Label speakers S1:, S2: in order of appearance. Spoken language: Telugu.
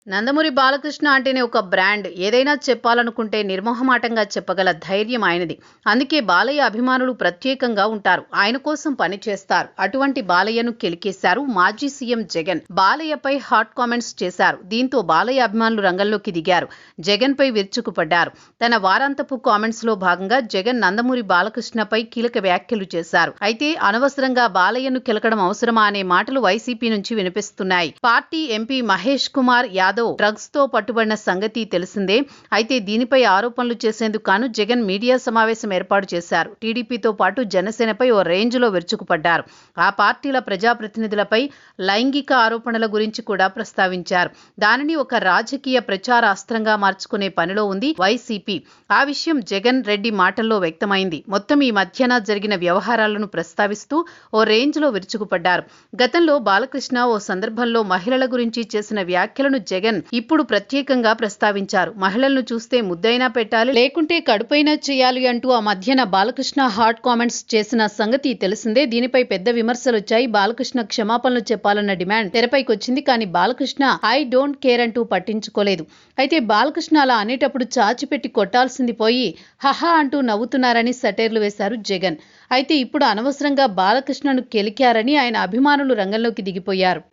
S1: నందమూరి బాలకృష్ణ అంటేనే ఒక బ్రాండ్. ఏదైనా చెప్పాలనుకుంటే నిర్మొహమాటంగా చెప్పగల ధైర్యం ఆయనది. అందుకే బాలయ్య అభిమానులు ప్రత్యేకంగా ఉంటారు. ఆయన కోసం పనిచేస్తారు. అటువంటి బాలయ్యను కెలికేశారు మాజీ సీఎం జగన్. బాలయ్యపై హాట్ కామెంట్స్ చేశారు. దీంతో బాలయ్య అభిమానులు రంగంలోకి దిగారు. జగన్ పై విరుచుకుపడ్డారు. తన వారాంతపు కామెంట్స్ లో భాగంగా జగన్ నందమూరి బాలకృష్ణపై కీలక వ్యాఖ్యలు చేశారు. అయితే అనవసరంగా బాలయ్యను కెలకడం అవసరమా అనే మాటలు వైసీపీ నుంచి వినిపిస్తున్నాయి. Party MP Mahesh Kumar Yadav drugs తో పట్టుబడిన సంగతి తెలిసిందే. అయితే దీనిపై ఆరోపణలు చేసేందుకు గాను జగన్ మీడియా సమావేశం ఏర్పాటు చేశారు. టీడీపీతో పాటు జనసేనపై ఓ రేంజ్ లో విరుచుకుపడ్డారు. ఆ పార్టీల ప్రజాప్రతినిధులపై లైంగిక ఆరోపణల గురించి కూడా ప్రస్తావించారు. దానిని ఒక రాజకీయ ప్రచార అస్త్రంగా మార్చుకునే పనిలో ఉంది వైసీపీ. ఆ విషయం జగన్ రెడ్డి మాటల్లో వ్యక్తమైంది. మొత్తం ఈ మధ్యన జరిగిన వ్యవహారాలను ప్రస్తావిస్తూ ఓ రేంజ్ లో విరుచుకుపడ్డారు. గతంలో బాలకృష్ణ ఓ సందర్భంలో మహిళల గురించి చేసిన వ్యాఖ్యలను జగన్ ఇప్పుడు ప్రత్యేకంగా ప్రస్తావించారు. మహిళలను చూస్తే ముద్దైనా పెట్టాలి, లేకుంటే కడుపైనా చేయాలి అంటూ ఆ మధ్యన బాలకృష్ణ హాట్ కామెంట్స్ చేసిన సంగతి తెలిసిందే. దీనిపై పెద్ద విమర్శలు వచ్చాయి. బాలకృష్ణ క్షమాపణలు చెప్పాలన్న డిమాండ్ తెరపైకొచ్చింది. కానీ బాలకృష్ణ ఐ డోంట్ కేర్ అంటూ పట్టించుకోలేదు. అయితే బాలకృష్ణ అలా అనేటప్పుడు చాచిపెట్టి కొట్టాల్సింది పోయి హహా అంటూ నవ్వుతున్నారని సెటైర్లు వేశారు జగన్. అయితే ఇప్పుడు అనవసరంగా బాలకృష్ణను కెలికారని ఆయన అభిమానులు రంగంలోకి దిగిపోయారు.